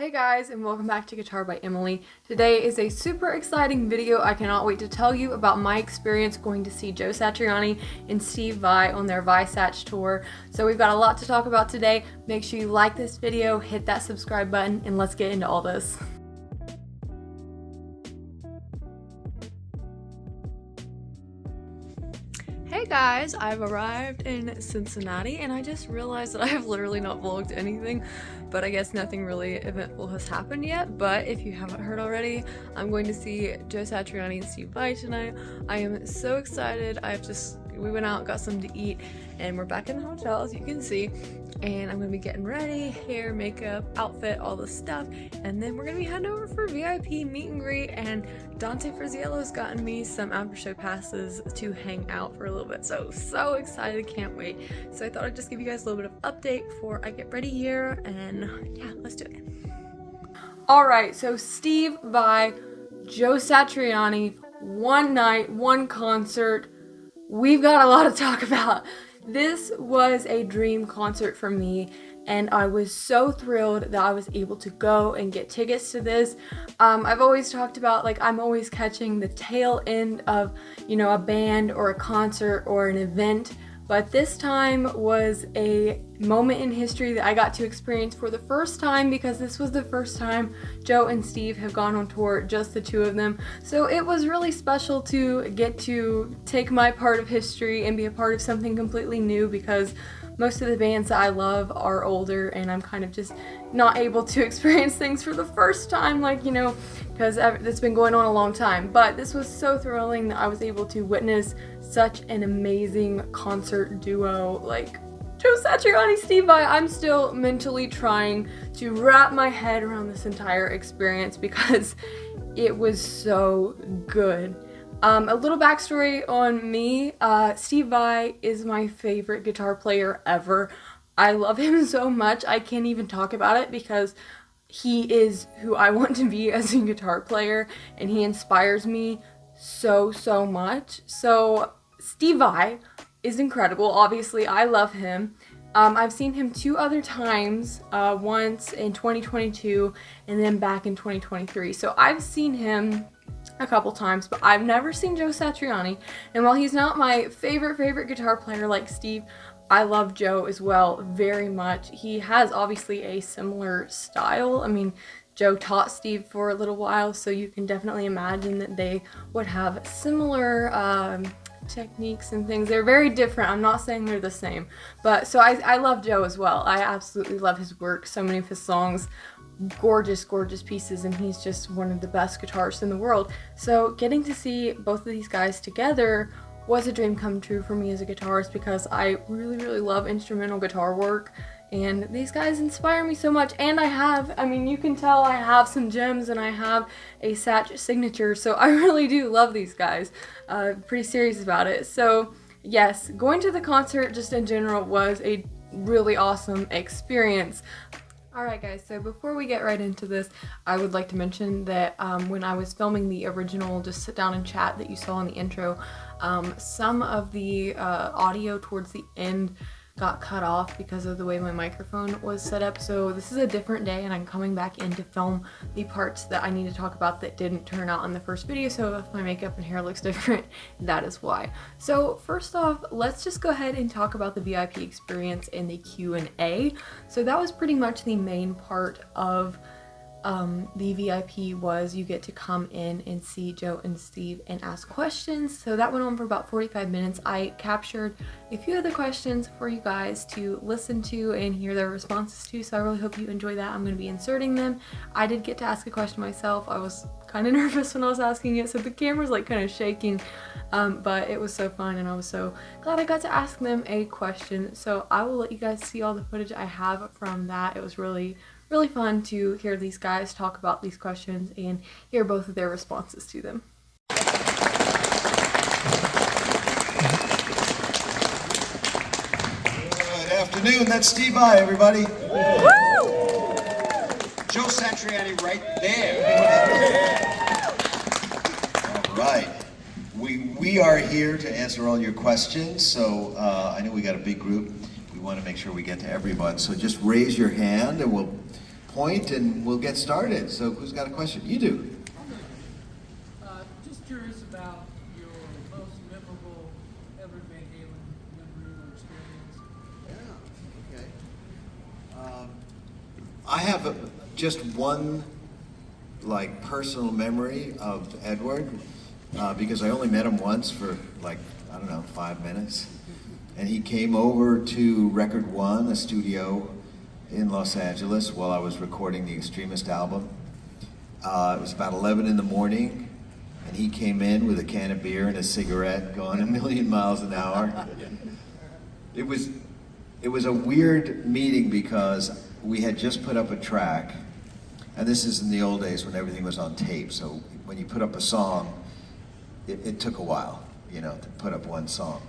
Hey guys, and welcome back to Guitar by Emily. Today is a super exciting video. I cannot wait to tell you about my experience going to see Joe Satriani and Steve Vai on their Vai SATCH tour. So we've got a lot to talk about today. Make sure you like this video, hit that subscribe button, and let's get into all this. Hey guys, I've arrived in Cincinnati and I just realized that I have literally not vlogged anything, but I guess nothing really eventful has happened yet. But if you haven't heard already, I'm going to see Joe Satriani and Steve Vai tonight. I am so excited. We went out, got something to eat, and we're back in the hotel as you can see. And I'm gonna be getting ready, hair, makeup, outfit, all this stuff. And then we're gonna be heading over for VIP meet and greet, and Dante Friziello's gotten me some after show passes to hang out for a little bit. So excited, can't wait. So I thought I'd just give you guys a little bit of update before I get ready here, and yeah, let's do it. All right, so Steve Vai, Joe Satriani, one night, one concert. We've got a lot to talk about. This was a dream concert for me, and I was so thrilled that I was able to go and get tickets to this. I've always talked about, like, I'm always catching the tail end of, a band or a concert or an event, but this time was a moment in history that I got to experience for the first time, because this was the first time Joe and Steve have gone on tour, just the two of them. So it was really special to get to take my part of history and be a part of something completely new, because most of the bands that I love are older and I'm kind of just not able to experience things for the first time, because it's been going on a long time. But this was so thrilling that I was able to witness such an amazing concert duo like Joe Satriani, Steve Vai. I'm still mentally trying to wrap my head around this entire experience because it was so good. A little backstory on me. Steve Vai is my favorite guitar player ever. I love him so much. I can't even talk about it because he is who I want to be as a guitar player, and he inspires me so much. So Steve Vai is incredible. Obviously, I love him. I've seen him two other times, once in 2022 and then back in 2023. So I've seen him a couple times, but I've never seen Joe Satriani. And while he's not my favorite guitar player like Steve, I love Joe as well very much. He has obviously a similar style. I mean, Joe taught Steve for a little while, so you can definitely imagine that they would have similar techniques and things. They're very different. I'm not saying they're the same, but so I love Joe as well. I absolutely love his work. So many of his songs, gorgeous pieces, and he's just one of the best guitarists in the world. So getting to see both of these guys together was a dream come true for me as a guitarist, because I really love instrumental guitar work, and these guys inspire me so much. And you can tell I have some gems and I have a SATCH signature, so I really do love these guys. Pretty serious about it. So yes, going to the concert just in general was a really awesome experience. Alright guys, so before we get right into this, I would like to mention that when I was filming the original Just Sit Down and Chat that you saw in the intro, some of the audio towards the end got cut off because of the way my microphone was set up. So this is a different day and I'm coming back in to film the parts that I need to talk about that didn't turn out in the first video. So if my makeup and hair looks different, that is why. So first off, let's just go ahead and talk about the VIP experience and the Q&A. So that was pretty much the main part of the VIP. Was you get to come in and see Joe and Steve and ask questions. So that went on for about 45 minutes. I captured a few of the questions for you guys to listen to and hear their responses to, so I really hope you enjoy that. I'm going to be inserting them. I did get to ask a question myself. I was kind of nervous when I was asking it, so the camera's like kind of shaking, but it was so fun and I was so glad I got to ask them a question. So I will let you guys see all the footage I have from that. It was really fun to hear these guys talk about these questions and hear both of their responses to them. Good afternoon, that's Steve Vai, everybody. Woo! Joe Satriani right there. All right, we are here to answer all your questions, so I know we got a big group. We want to make sure we get to everyone, so just raise your hand and we'll point and we'll get started. So who's got a question? You do. Just curious about your most memorable Edward Van Halen memory or experience. Yeah. Okay. I have just one like personal memory of Edward because I only met him once for like, I don't know, 5 minutes. And he came over to Record One, a studio in Los Angeles, while I was recording the Extremist album. It was about 11 in the morning, and he came in with a can of beer and a cigarette going a million miles an hour. It was a weird meeting because we had just put up a track, and this is in the old days when everything was on tape, so when you put up a song, it took a while, you know, to put up one song.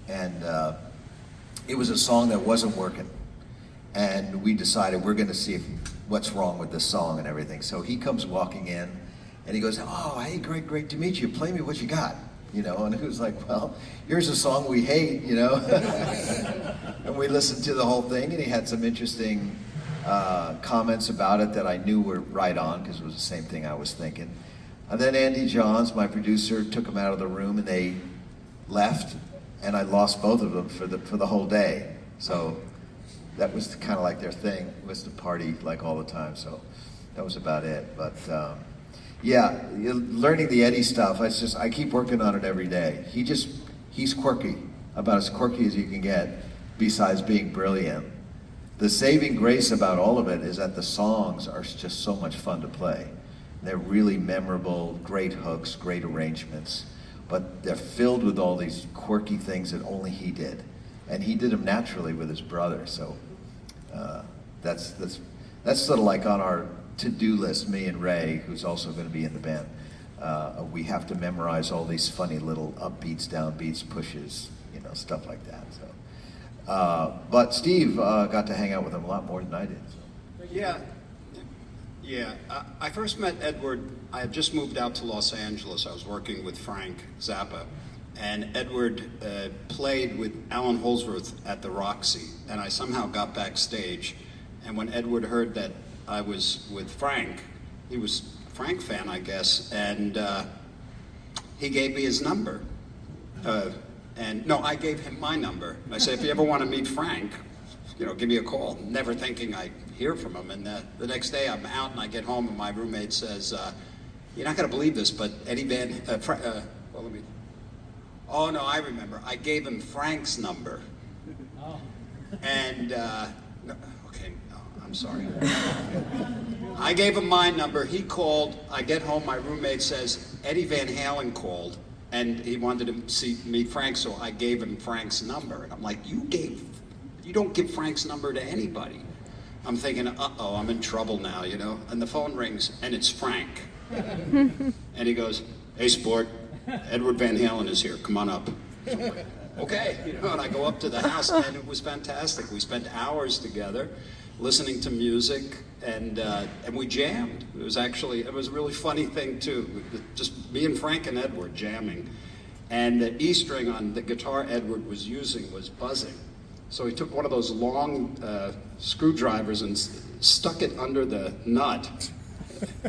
And it was a song that wasn't working. And we decided we're gonna see what's wrong with this song and everything. So he comes walking in and he goes, "Oh, hey, great to meet you. Play me what you got." You know, and it was like, well, here's a song we hate, you know. And we listened to the whole thing, and he had some interesting comments about it that I knew were right on, because it was the same thing I was thinking. And then Andy Johns, my producer, took him out of the room, and they left, and I lost both of them for the whole day. So that was kind of like their thing, was to party like all the time. So that was about it. But yeah, learning the Eddie stuff, I keep working on it every day. He's quirky, about as quirky as you can get, besides being brilliant. The saving grace about all of it is that the songs are just so much fun to play. They're really memorable, great hooks, great arrangements, but they're filled with all these quirky things that only he did. And he did them naturally with his brother, so that's sort of like on our to-do list, me and Ray, who's also going to be in the band. We have to memorize all these funny little upbeats, downbeats, pushes, you know, stuff like that. So, but Steve got to hang out with him a lot more than I did. So. Yeah. I first met Edward. I had just moved out to Los Angeles. I was working with Frank Zappa. And Edward played with Alan Holdsworth at the Roxy, and I somehow got backstage. And when Edward heard that I was with Frank, he was a Frank fan, I guess, and he gave me his number. And no, I gave him my number. I said, if you ever want to meet Frank, you know, give me a call. Never thinking I'd hear from him. And the next day I'm out and I get home and my roommate says, you're not going to believe this, but Eddie Van, oh no, I remember. I gave him Frank's number. Oh. And, I'm sorry. I gave him my number, he called, I get home, my roommate says, Eddie Van Halen called, and he wanted to meet Frank, so I gave him Frank's number. And I'm like, you don't give Frank's number to anybody. I'm thinking, uh-oh, I'm in trouble now, you know? And the phone rings, and it's Frank. And he goes, hey, sport. Edward Van Halen is here, come on up. So I'm like, okay, you know, and I go up to the house, and it was fantastic. We spent hours together listening to music, and we jammed. It was a really funny thing too, just me and Frank and Edward jamming. And the E string on the guitar Edward was using was buzzing. So he took one of those long screwdrivers and stuck it under the nut.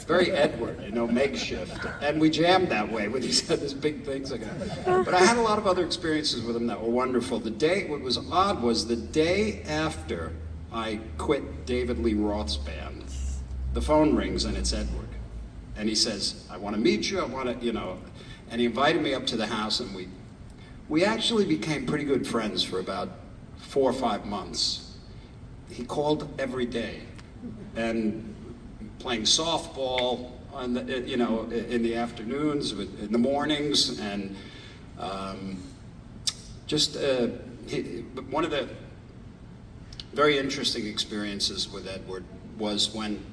Very Edward, you know, makeshift. And we jammed that way with these big things. But I had a lot of other experiences with him that were wonderful. What was odd was the day after I quit David Lee Roth's band, the phone rings and it's Edward. And he says, I want to meet you, and he invited me up to the house, and we actually became pretty good friends for about 4 or 5 months. He called every day, and playing softball on the, in the afternoons, in the mornings, and one of the very interesting experiences with Edward was when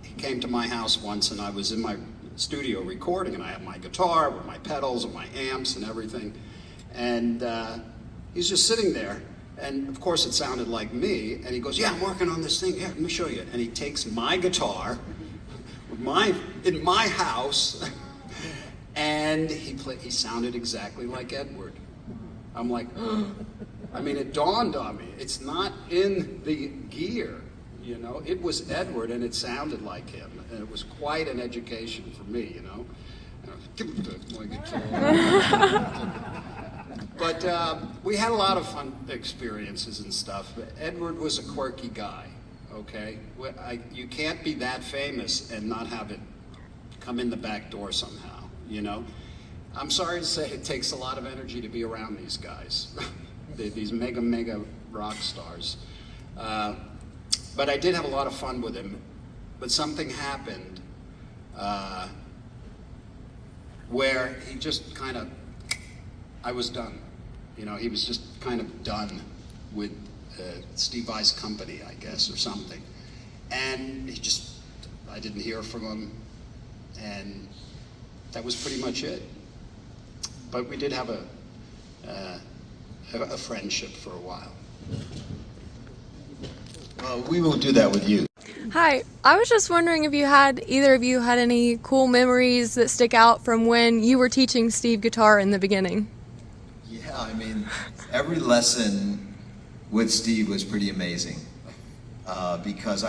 he came to my house once, and I was in my studio recording, and I had my guitar with my pedals and my amps and everything, and he's just sitting there, and of course it sounded like me, and he goes, yeah, I'm working on this thing, here, let me show you. And he takes my guitar in my house, and he sounded exactly like Edward. I'm like, I mean, it dawned on me, it's not in the gear, you know. It was Edward, and it sounded like him, and it was quite an education for me, you know. But we had a lot of fun experiences and stuff. Edward was a quirky guy, okay? You can't be that famous and not have it come in the back door somehow, you know? I'm sorry to say it takes a lot of energy to be around these guys, these mega rock stars. But I did have a lot of fun with him. But something happened where he just kind of, I was done. You know, he was just kind of done with Steve Vai's company, I guess, or something. And I didn't hear from him, and that was pretty much it. But we did have a friendship for a while. Well, we won't do that with you. Hi, I was just wondering if either of you had any cool memories that stick out from when you were teaching Steve guitar in the beginning. Yeah, I mean, every lesson with Steve was pretty amazing because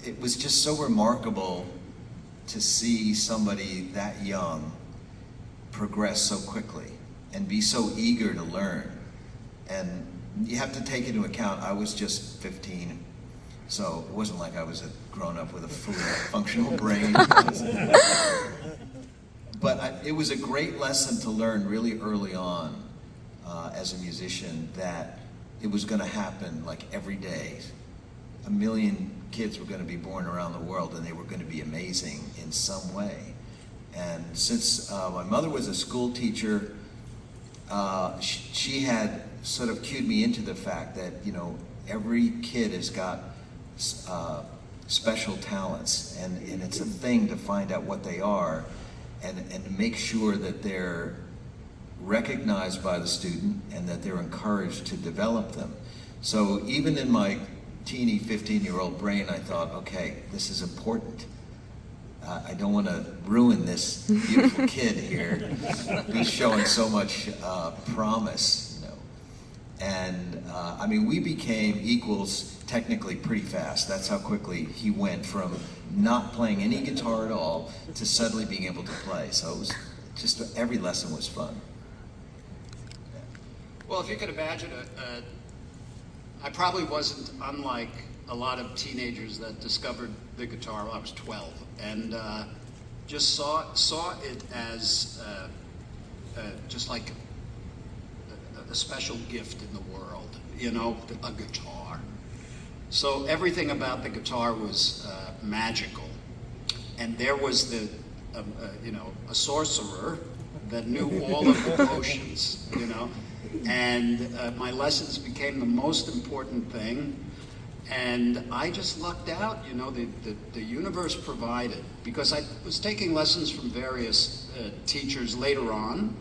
it was just so remarkable to see somebody that young progress so quickly and be so eager to learn. And you have to take into account, I was just 15, so it wasn't like I was a grown-up with a fully functional brain. But it was a great lesson to learn really early on as a musician that it was going to happen like every day. 1 million kids were going to be born around the world, and they were going to be amazing in some way. And since my mother was a school teacher, she had sort of cued me into the fact that, you know, every kid has got special talents, and it's a thing to find out what they are and to make sure that they're recognized by the student and that they're encouraged to develop them. So even in my teeny 15-year-old brain, I thought, okay, this is important. I don't want to ruin this beautiful kid here who's showing so much promise, you know. And I mean, we became equals technically pretty fast. That's how quickly he went from not playing any guitar at all to suddenly being able to play. So it was just, every lesson was fun. Well, if you could imagine, I probably wasn't unlike a lot of teenagers that discovered the guitar when I was 12, and just saw it as just like a special gift in the world, you know, a guitar. So everything about the guitar was magical, and there was you know, a sorcerer that knew all of the potions, you know, and my lessons became the most important thing. And I just lucked out, you know, the universe provided, because I was taking lessons from various teachers later on,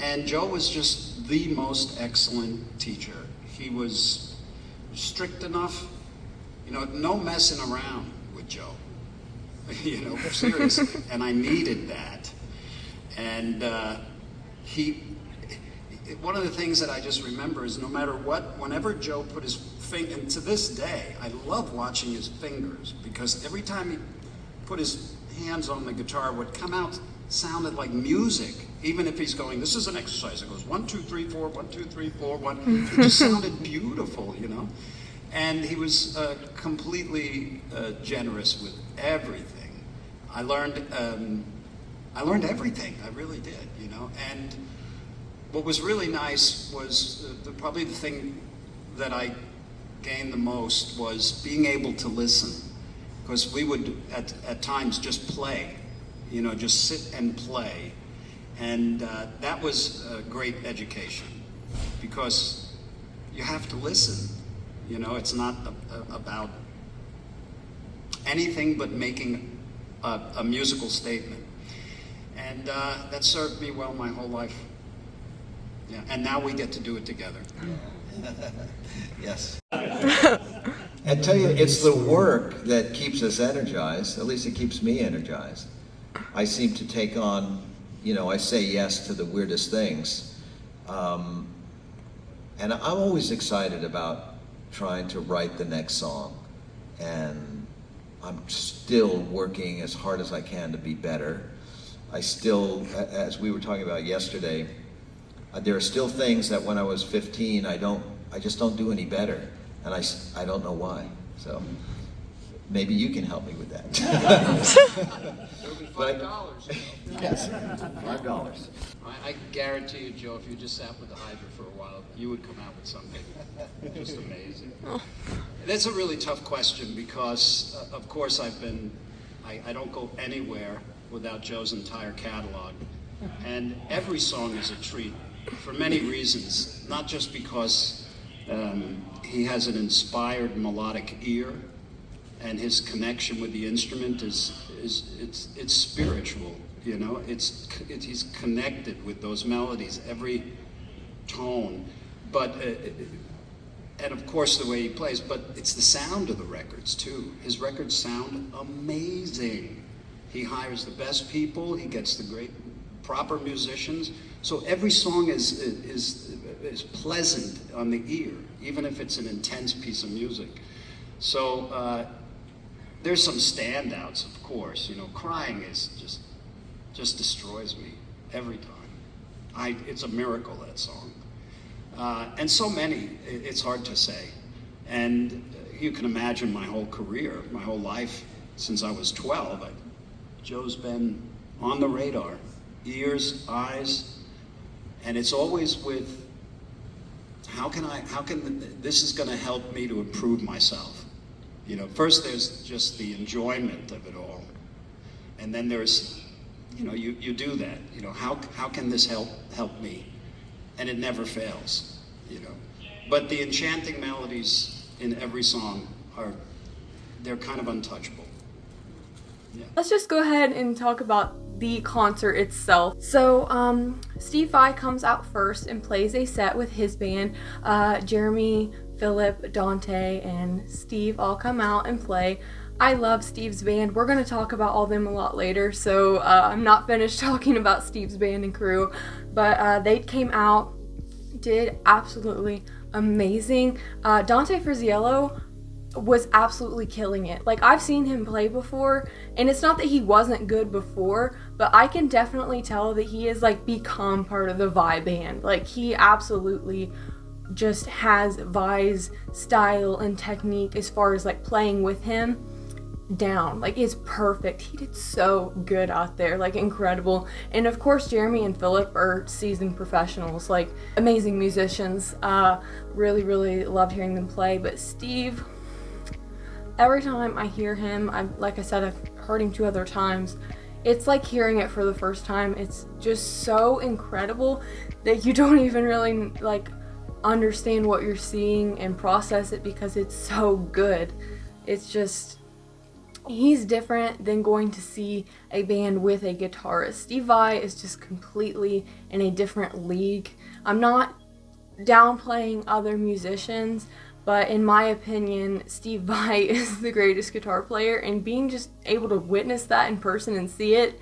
and Joe was just the most excellent teacher. He was strict enough, you know, no messing around with Joe, you know, seriously, and I needed that. And one of the things that I just remember is no matter what, whenever Joe put his finger, and to this day, I love watching his fingers, because every time he put his hands on the guitar, what come out sounded like music. Even if he's going, this is an exercise, it goes 1, 2, 3, 4, 1, 2, 3, 4, 1. It just sounded beautiful, you know. And he was completely generous with everything. I learned everything, I really did, you know. And what was really nice was probably the thing that I gained the most was being able to listen, because we would at times just play, you know, just sit and play, and that was a great education, because you have to listen, you know. It's not about anything but making a musical statement, and that served me well my whole life. Yeah, and now we get to do it together. Yes. I tell you, it's the work that keeps us energized. At least it keeps me energized. I seem to take on, you know, I say yes to the weirdest things. And I'm always excited about trying to write the next song and I'm still working as hard as I can to be better. I still, as we were talking about yesterday, there are still things that when I was 15, I just don't do any better, and I don't know why. So maybe you can help me with that. It'll be $5. Yes, $5. I guarantee you, Joe, if you just sat with the Hydra for a while, you would come out with something just amazing. That's a really tough question because, of course, I don't go anywhere without Joe's entire catalog. And every song is a treat for many reasons, not just because he has an inspired melodic ear and his connection with the instrument is spiritual, you know, he's connected with those melodies, every tone, but and of course the way he plays, but it's the sound of the records too. His records sound amazing. He hires the best people, he gets the great proper musicians, so every song is pleasant on the ear, even if it's an intense piece of music. So there's some standouts, of course. You know, Crying is just destroys me every time. It's a miracle, that song. And so many, it's hard to say. And you can imagine my whole career, my whole life, since I was 12, Joe's been on the radar, ears, eyes, and it's always with, this is gonna help me to improve myself. You know, first there's just the enjoyment of it all. And then there's, you know, you do that. You know, how can this help me? And it never fails, you know. But the enchanting melodies in every song they're kind of untouchable. Yeah. Let's just go ahead and talk about the concert itself. So Steve Vai comes out first and plays a set with his band. Jeremy, Philip, Dante, and Steve all come out and play. I love Steve's band. We're going to talk about all of them a lot later, so I'm not finished talking about Steve's band and crew, but they came out, did absolutely amazing. Dante Friziello was absolutely killing it. Like, I've seen him play before, and it's not that he wasn't good before, but I can definitely tell that he has like become part of the Vai band. Like, he absolutely just has Vai's style and technique as far as like playing with him down. Like, it's perfect. He did so good out there, like incredible. And of course Jeremy and Philip are seasoned professionals, like amazing musicians. Really loved hearing them play. But Steve, every time I hear him, like I said, I've heard him 2 other times, it's like hearing it for the first time. It's just so incredible that you don't even really like understand what you're seeing and process it because it's so good. It's just, he's different than going to see a band with a guitarist. Steve Vai is just completely in a different league. I'm not downplaying other musicians, but in my opinion, Steve Vai is the greatest guitar player, and being just able to witness that in person and see it,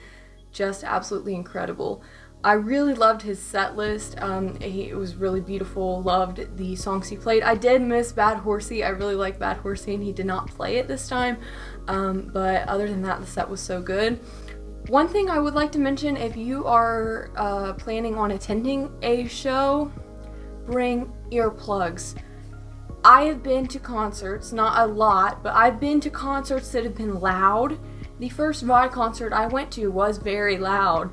just absolutely incredible. I really loved his set list. It was really beautiful. Loved the songs he played. I did miss Bad Horsey. I really like Bad Horsey, and he did not play it this time. But other than that, the set was so good. One thing I would like to mention, if you are planning on attending a show, bring earplugs. I have been to concerts, not a lot, but I've been to concerts that have been loud. The first Vai concert I went to was very loud,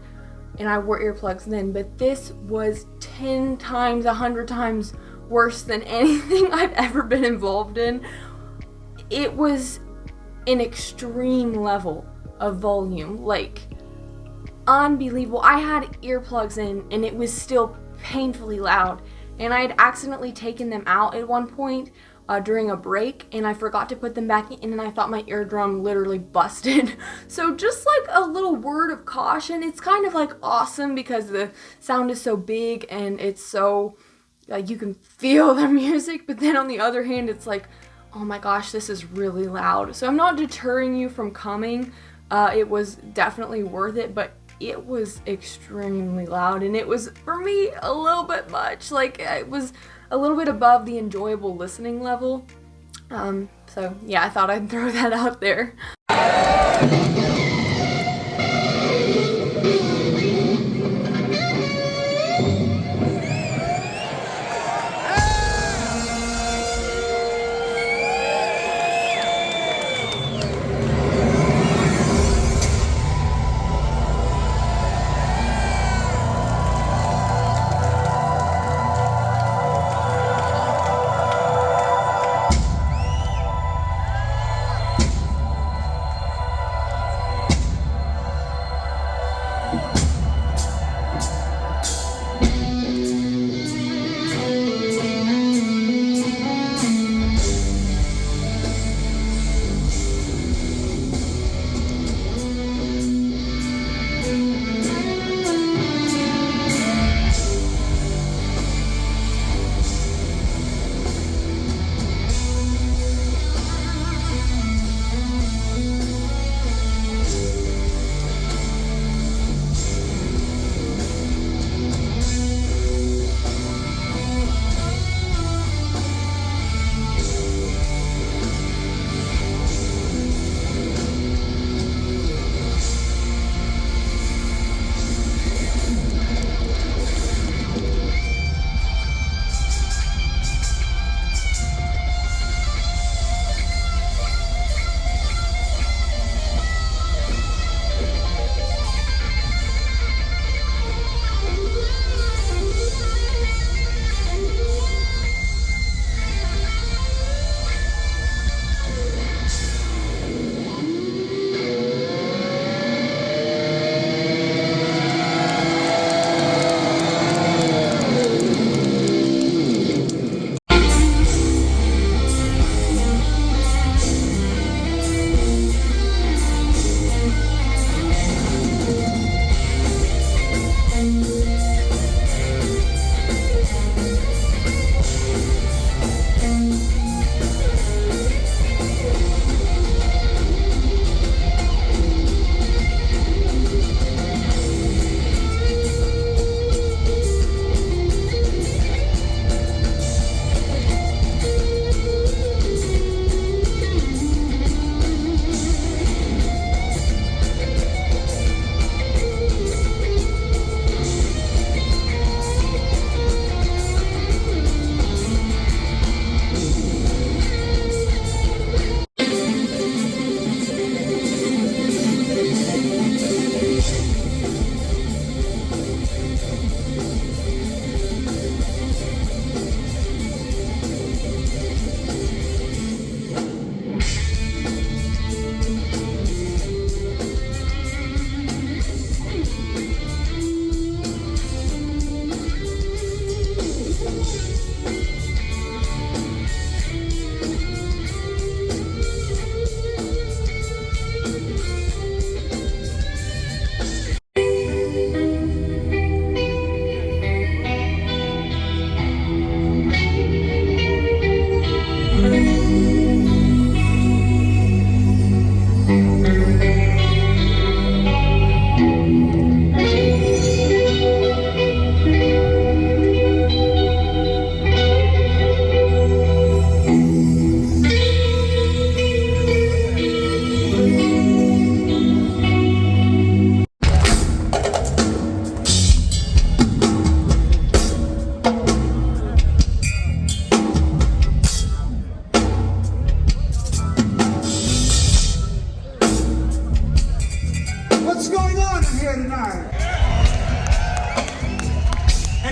and I wore earplugs then, but this was 10 times, 100 times worse than anything I've ever been involved in. It was an extreme level of volume, like unbelievable. I had earplugs in and it was still painfully loud, and I had accidentally taken them out at one point during a break, and I forgot to put them back in, and I thought my eardrum literally busted. So just like a little word of caution. It's kind of like awesome because the sound is so big and it's so you can feel the music, but then on the other hand it's like, oh my gosh, this is really loud. So I'm not deterring you from coming. It was definitely worth it, but it was extremely loud, and it was, for me, a little bit much. Like, it was a little bit above the enjoyable listening level. So yeah, I thought I'd throw that out there.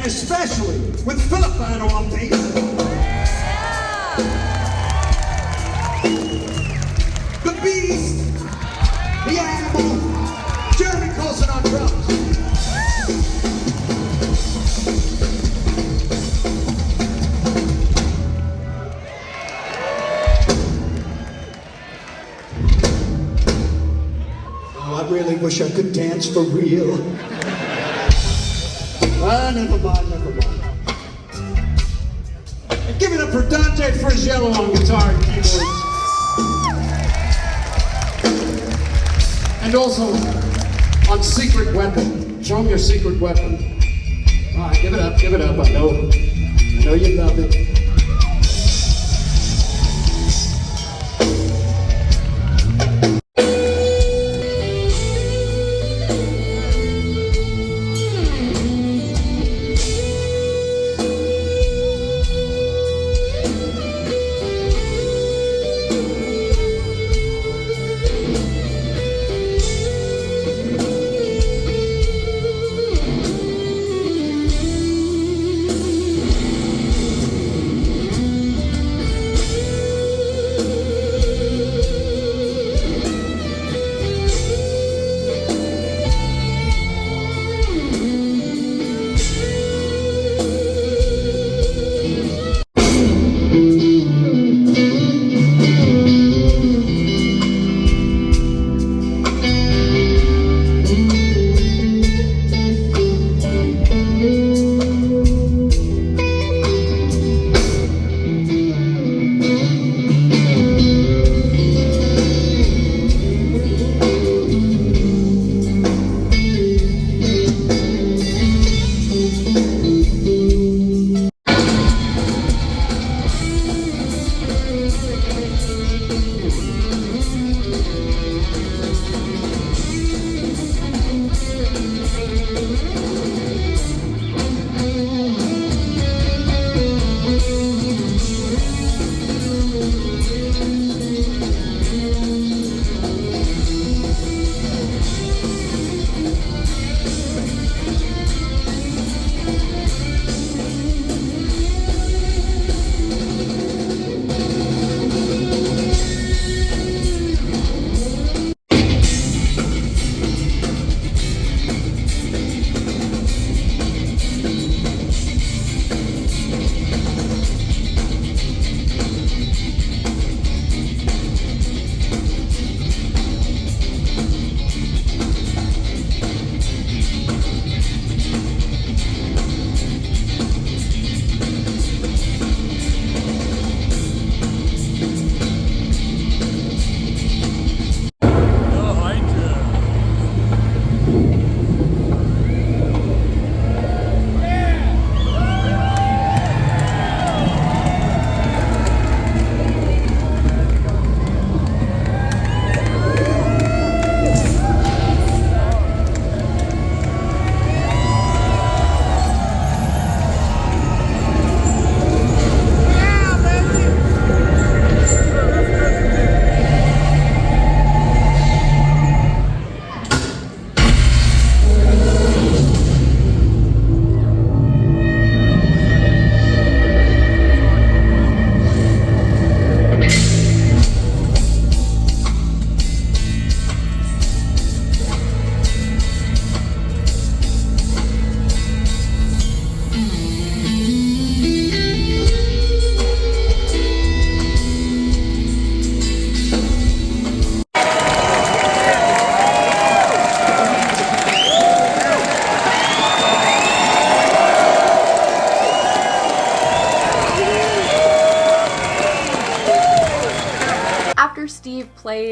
and especially with Filipino on bass. The Beast, the Animal, Jeremy Colson on drums. Oh, I really wish I could dance for real. Ah, never mind, never mind. Give it up for Dante Frigello on guitar and keyboards. And also on Secret Weapon. Show them your secret weapon. All right, give it up, give it up. I know you love it.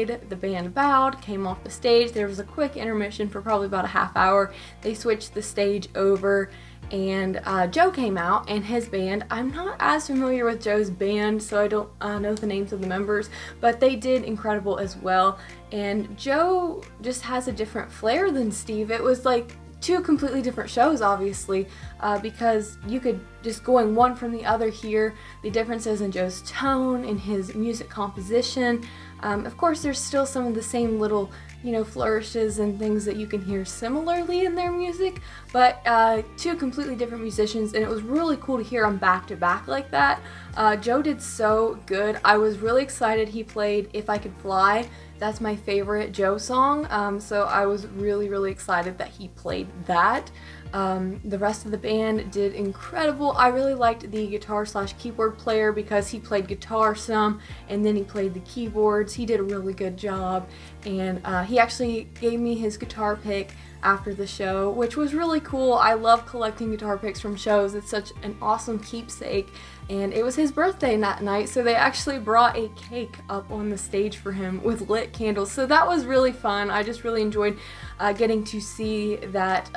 played, the band bowed, came off the stage. There was a quick intermission for probably about a half hour. They switched the stage over, and Joe came out and his band. I'm not as familiar with Joe's band, so I don't know the names of the members, but they did incredible as well. And Joe just has a different flair than Steve. It was like two completely different shows, obviously, because you could just going one from the other here. The differences in Joe's tone, in his music composition. Of course, there's still some of the same little, flourishes and things that you can hear similarly in their music, but two completely different musicians, and it was really cool to hear them back to back like that. Joe did so good. I was really excited. He played If I Could Fly. That's my favorite Joe song, so I was really excited that he played that. The rest of the band did incredible. I really liked the guitar/keyboard player because he played guitar some and then he played the keyboards. He did a really good job, and he actually gave me his guitar pick after the show, which was really cool. I love collecting guitar picks from shows. It's such an awesome keepsake, and it was his birthday that night, so they actually brought a cake up on the stage for him with lit candles, so that was really fun. I just really enjoyed getting to see that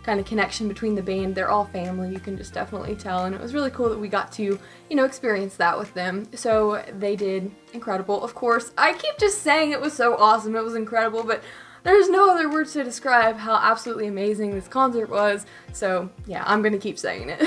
kind of connection between the band. They're all family, you can just definitely tell, and it was really cool that we got to, experience that with them. So they did incredible. Of course, I keep just saying it was so awesome, it was incredible, but there's no other words to describe how absolutely amazing this concert was. So yeah, I'm gonna keep saying it.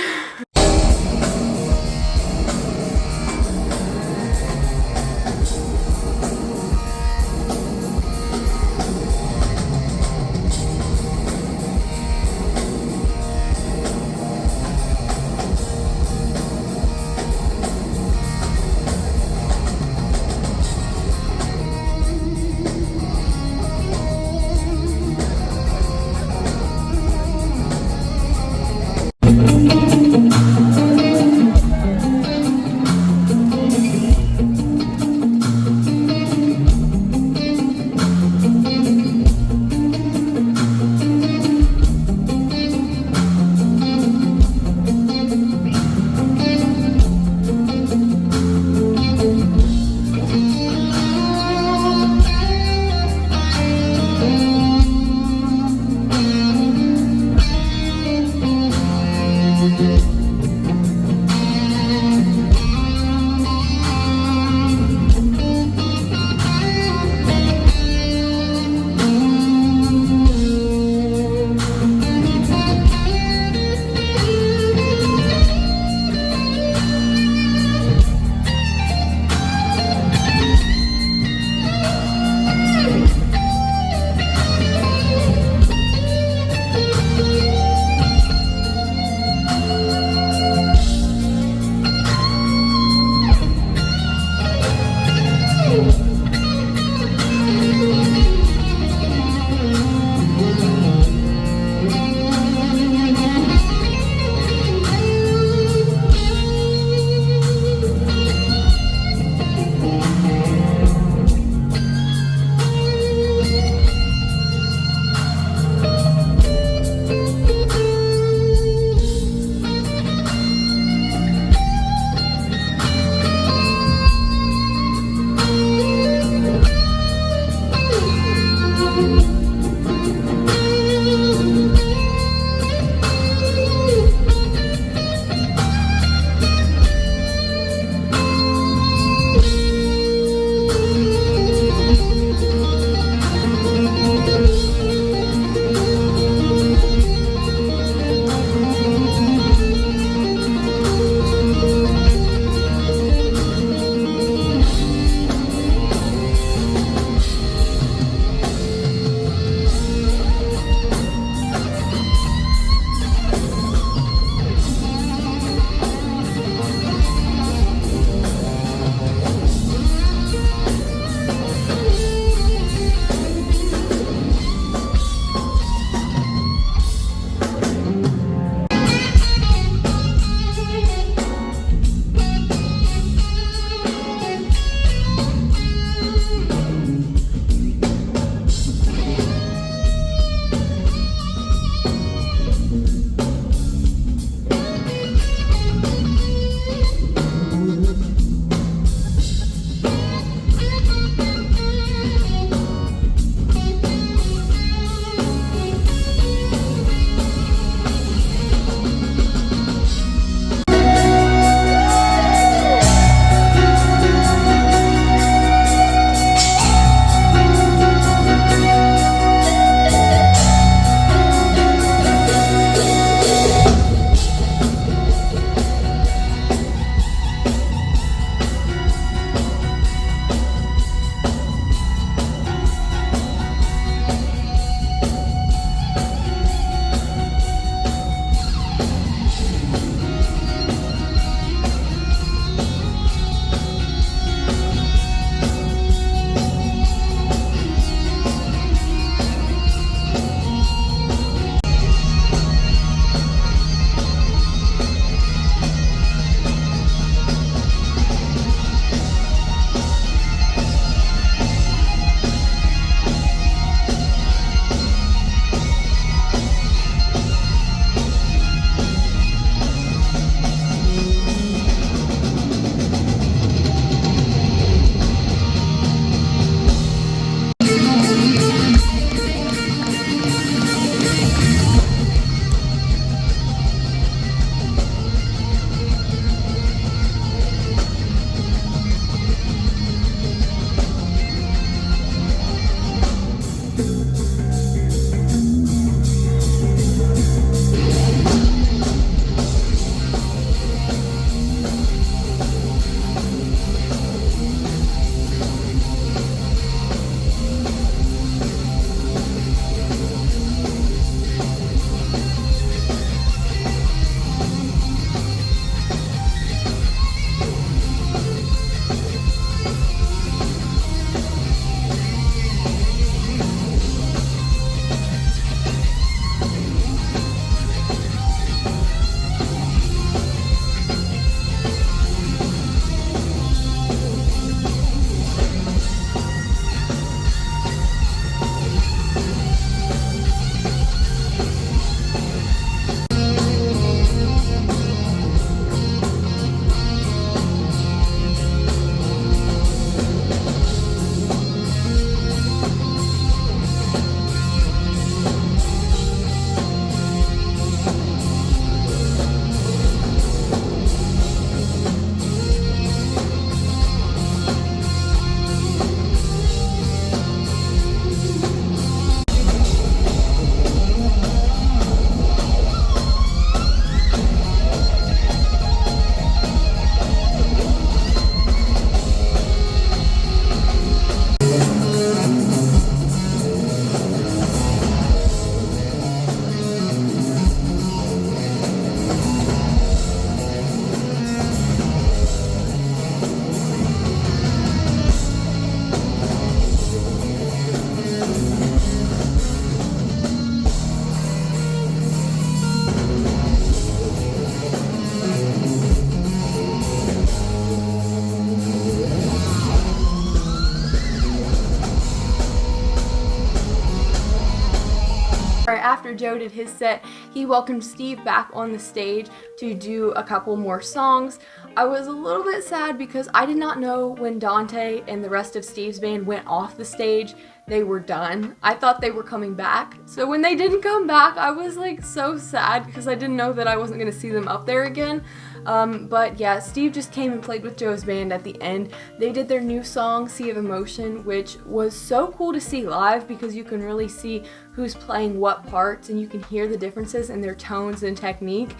Right after Joe did his set, he welcomed Steve back on the stage to do a couple more songs. I was a little bit sad because I did not know when Dante and the rest of Steve's band went off the stage, they were done. I thought they were coming back. So when they didn't come back, I was like so sad because I didn't know that I wasn't gonna see them up there again. But yeah, Steve just came and played with Joe's band at the end. They did their new song, Sea of Emotion, which was so cool to see live because you can really see who's playing what parts and you can hear the differences in their tones and technique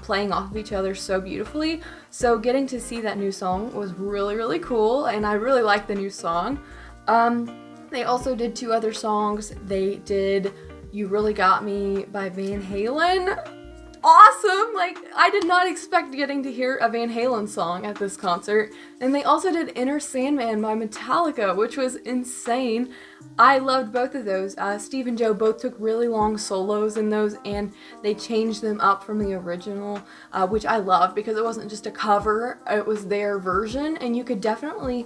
playing off of each other so beautifully. So getting to see that new song was really, really cool, and I really liked the new song. They also did 2 other songs. They did You Really Got Me by Van Halen. Awesome! Like, I did not expect getting to hear a Van Halen song at this concert. And they also did Inner Sandman by Metallica, which was insane. I loved both of those. Steve and Joe both took really long solos in those, and they changed them up from the original, which I loved because it wasn't just a cover, it was their version, and you could definitely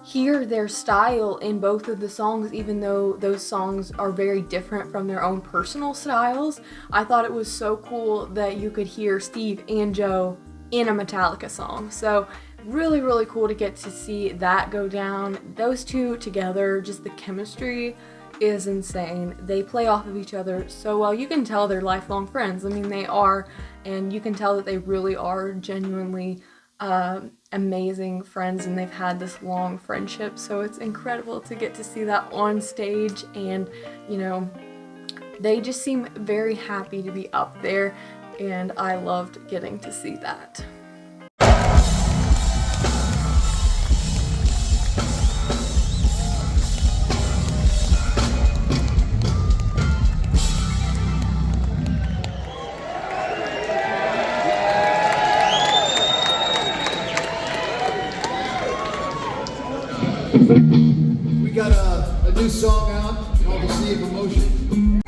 hear their style in both of the songs, even though those songs are very different from their own personal styles. I thought it was so cool that you could hear Steve and Joe in a Metallica song. So really, really cool to get to see that go down. Those two together, just the chemistry is insane. They play off of each other so well. You can tell they're lifelong friends. I mean, they are, and you can tell that they really are genuinely amazing friends, and they've had this long friendship, so it's incredible to get to see that on stage. And you know, they just seem very happy to be up there, and I loved getting to see that. We got a new song out called The Sea of Emotion.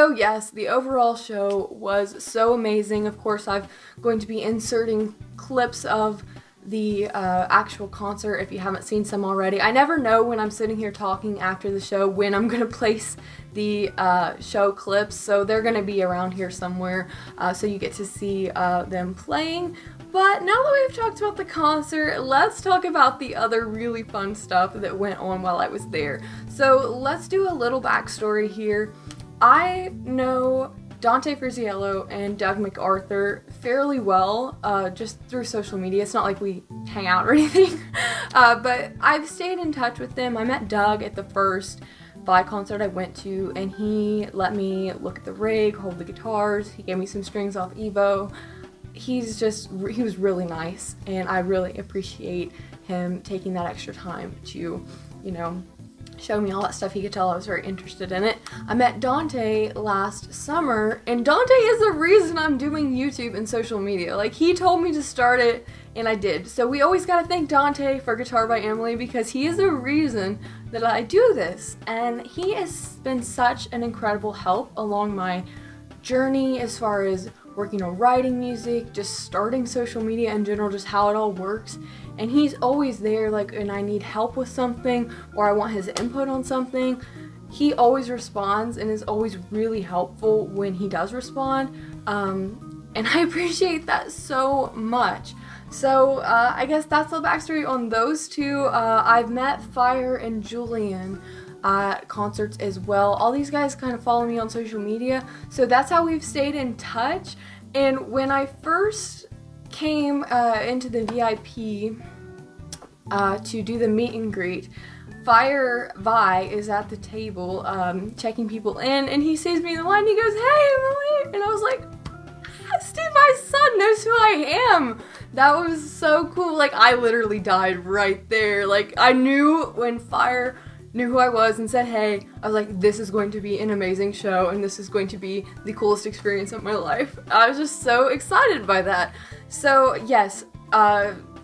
So yes, the overall show was so amazing. Of course, I'm going to be inserting clips of the actual concert if you haven't seen some already. I never know when I'm sitting here talking after the show when I'm going to place the show clips, so they're going to be around here somewhere, so you get to see them playing. But now that we've talked about the concert, let's talk about the other really fun stuff that went on while I was there. So let's do a little backstory here. I know Dante Friziello and Doug MacArthur fairly well, just through social media. It's not like we hang out or anything, but I've stayed in touch with them. I met Doug at the first VAI concert I went to, and he let me look at the rig, hold the guitars, he gave me some strings off Evo. He was really nice, and I really appreciate him taking that extra time to, you know, show me all that stuff. He could tell I was very interested in it. I met Dante last summer, and Dante is the reason I'm doing YouTube and social media. Like, he told me to start it, and I did. So we always gotta thank Dante for Guitar by Emily, because he is the reason that I do this. And he has been such an incredible help along my journey as far as working on writing music, just starting social media in general, just how it all works. And he's always there, like, and I need help with something or I want his input on something. He always responds and is always really helpful when he does respond. And I appreciate that so much. So I guess that's the backstory on those two. I've met Fire and Julian at concerts as well. All these guys kind of follow me on social media, so that's how we've stayed in touch. And when I first came into the VIP to do the meet and greet, Fire VAI is at the table checking people in, and he sees me in the line and he goes, "Hey, Emily," and I was like, Steve Vai's son knows who I am. That was so cool. Like, I literally died right there. Like, I knew when Fire knew who I was and said hey, I was like, this is going to be an amazing show and this is going to be the coolest experience of my life. I was just so excited by that. So yes,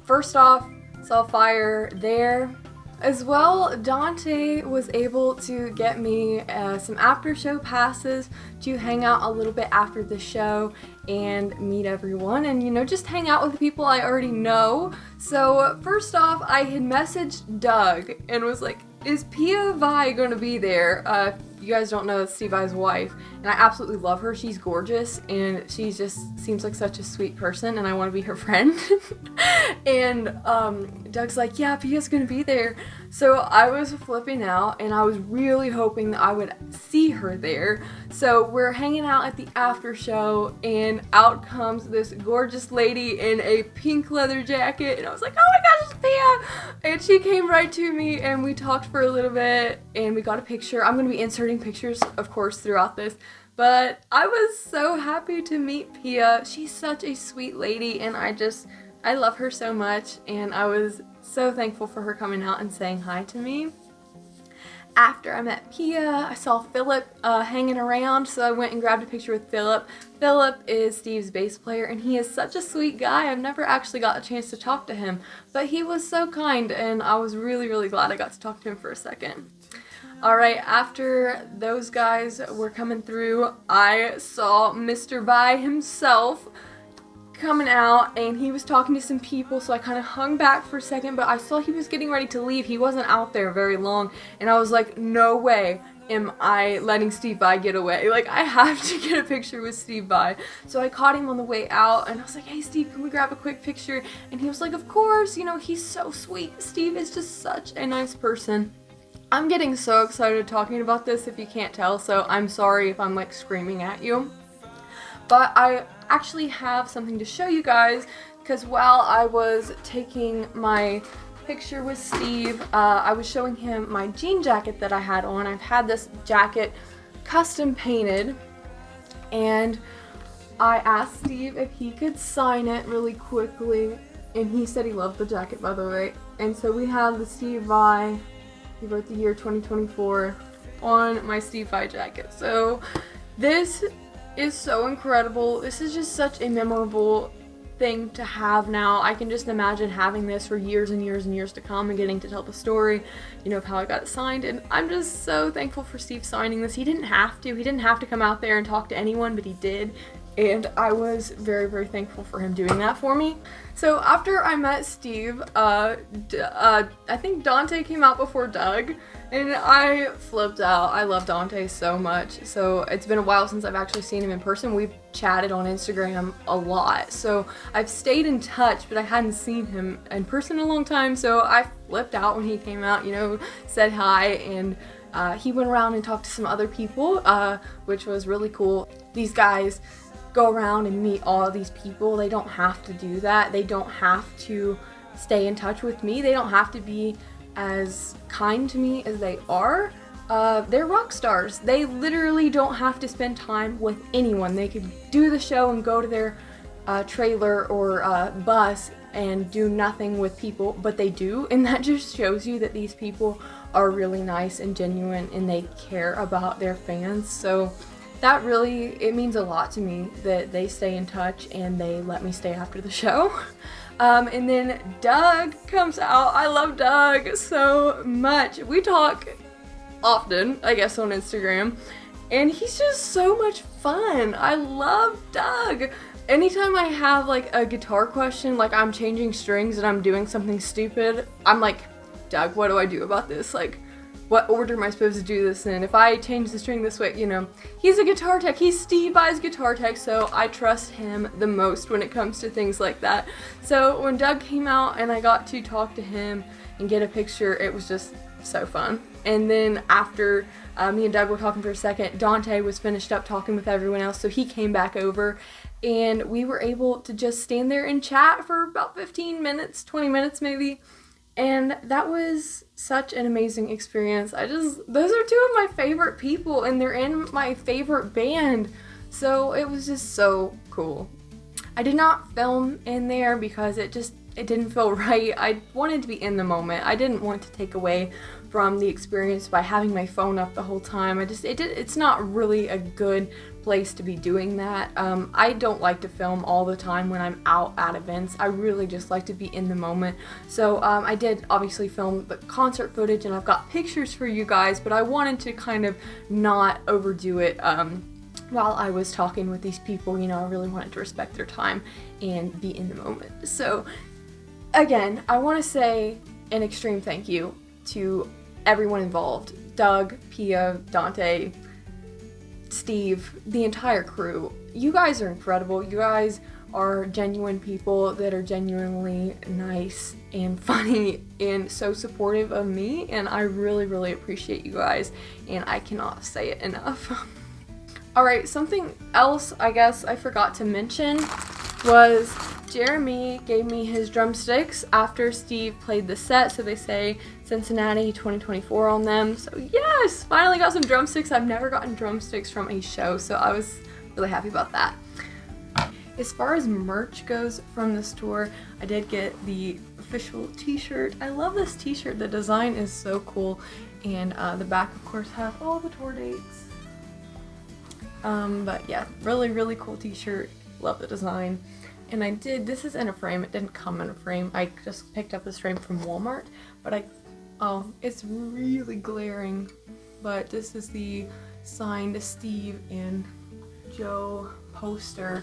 first off, saw Fire there. As well, Dante was able to get me some after show passes to hang out a little bit after the show and meet everyone and, you know, just hang out with the people I already know. So first off, I had messaged Doug and was like, is Pia VAI going to be there? If you guys don't know, it's Steve Vai's wife, and I absolutely love her. She's gorgeous, and she just seems like such a sweet person, and I want to be her friend. And Doug's like, yeah, Pia's going to be there. So I was flipping out, and I was really hoping that I would see her there. So we're hanging out at the after show, and out comes this gorgeous lady in a pink leather jacket, and I was like, oh my gosh, it's Pia! And she came right to me, and we talked for a little bit, and we got a picture. I'm going to be inserting pictures, of course, throughout this, but I was so happy to meet Pia. She's such a sweet lady, and I love her so much, and I was so thankful for her coming out and saying hi to me. After I met Pia, I saw Philip hanging around, so I went and grabbed a picture with Philip. Philip is Steve's bass player, and he is such a sweet guy. I've never actually got a chance to talk to him, but he was so kind, and I was really, really glad I got to talk to him for a second. Alright, after those guys were coming through, I saw Mr. VAI himself coming out, and he was talking to some people, so I kind of hung back for a second, but I saw he was getting ready to leave. He wasn't out there very long, and I was like, no way am I letting Steve Vai get away. Like, I have to get a picture with Steve Vai. So I caught him on the way out, and I was like, hey Steve, can we grab a quick picture? And he was like, of course, you know, he's so sweet. Steve is just such a nice person. I'm getting so excited talking about this if you can't tell, so I'm sorry if I'm like screaming at you. But I actually have something to show you guys, because while I was taking my picture with Steve, I was showing him my jean jacket that I had on. I've had this jacket custom painted, and I asked Steve if he could sign it really quickly, and he said he loved the jacket, by the way. And so we have the Steve Vai, he wrote the year 2024 on my Steve Vai jacket. So this is so incredible. This is just such a memorable thing to have now. I can just imagine having this for years and years and years to come and getting to tell the story, you know, of how I got it signed. And I'm just so thankful for Steve signing this. He didn't have to come out there and talk to anyone, but he did. And I was very, very thankful for him doing that for me. So after I met Steve, I think Dante came out before Doug, and I flipped out. I love Dante so much. So it's been a while since I've actually seen him in person. We've chatted on Instagram a lot. So I've stayed in touch, but I hadn't seen him in person in a long time. So I flipped out when he came out, you know, said hi, and he went around and talked to some other people, which was really cool. These guys go around and meet all these people. They don't have to do that. They don't have to stay in touch with me. They don't have to be as kind to me as they are. They're rock stars. They literally don't have to spend time with anyone. They could do the show and go to their trailer or bus and do nothing with people, but they do, and that just shows you that these people are really nice and genuine and they care about their fans. So that really, it means a lot to me that they stay in touch and they let me stay after the show. And then Doug comes out. I love Doug so much. We talk often, I guess, on Instagram, and he's just so much fun. I love Doug. Anytime I have like a guitar question, like I'm changing strings and I'm doing something stupid, I'm like, Doug, what do I do about this? Like, what order am I supposed to do this in? If I change the string this way, you know, he's a guitar tech. He's Steve Vai's guitar tech, so I trust him the most when it comes to things like that. So when Doug came out and I got to talk to him and get a picture, it was just so fun. And then after me and Doug were talking for a second, Dante was finished up talking with everyone else, so he came back over and we were able to just stand there and chat for about 15 minutes, 20 minutes maybe. And that was such an amazing experience. Those are two of my favorite people and they're in my favorite band. So it was just so cool. I did not film in there because it didn't feel right. I wanted to be in the moment. I didn't want to take away from the experience by having my phone up the whole time. It's not really a good place to be doing that. I don't like to film all the time when I'm out at events. I really just like to be in the moment. So I did obviously film the concert footage and I've got pictures for you guys, but I wanted to kind of not overdo it while I was talking with these people. You know, I really wanted to respect their time and be in the moment. So again, I want to say an extreme thank you to everyone involved. Doug, Pia, Dante, Steve, the entire crew. You guys are incredible. You guys are genuine people that are genuinely nice and funny and so supportive of me, and I really, really appreciate you guys, and I cannot say it enough. Alright, something else I guess I forgot to mention was Jeremy gave me his drumsticks after Steve played the set, so they say Cincinnati 2024 on them. So yes, finally got some drumsticks. I've never gotten drumsticks from a show, so I was really happy about that. As far as merch goes from this tour, I did get the official t-shirt. I love this t-shirt. The design is so cool, and the back of course has all the tour dates. But yeah, really, really cool t-shirt. Love the design. And this is in a frame. It didn't come in a frame. I just picked up this frame from Walmart, but it's really glaring. But this is the signed Steve and Joe poster.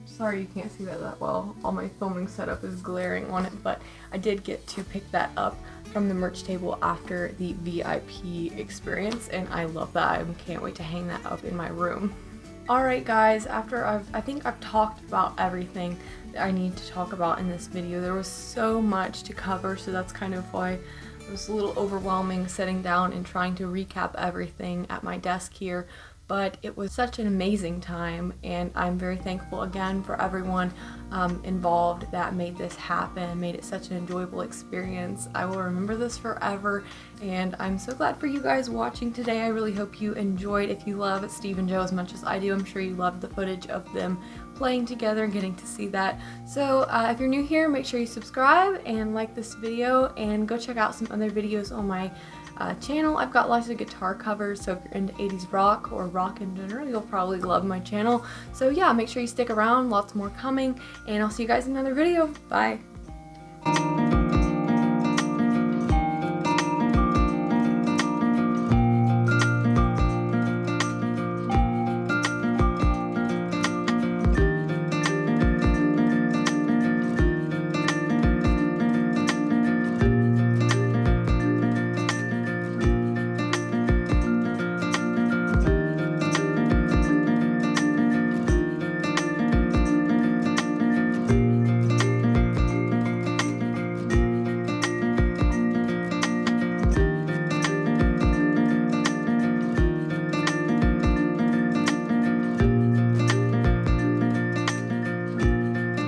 Sorry you can't see that well. All my filming setup is glaring on it, but I did get to pick that up from the merch table after the VIP experience, and I love that. I can't wait to hang that up in my room. Alright guys, after I think I've talked about everything that I need to talk about in this video. There was so much to cover, so that's kind of why it was a little overwhelming sitting down and trying to recap everything at my desk here. But it was such an amazing time, and I'm very thankful again for everyone involved that made this happen, made it such an enjoyable experience. I will remember this forever, and I'm so glad for you guys watching today. I really hope you enjoyed. If you love Steve and Joe as much as I do, I'm sure you loved the footage of them playing together and getting to see that. So if you're new here, make sure you subscribe and like this video, and go check out some other videos on my channel. I've got lots of guitar covers, so if you're into 80s rock or rock in general, you'll probably love my channel. So yeah, make sure you stick around, lots more coming, and I'll see you guys in another video. Bye!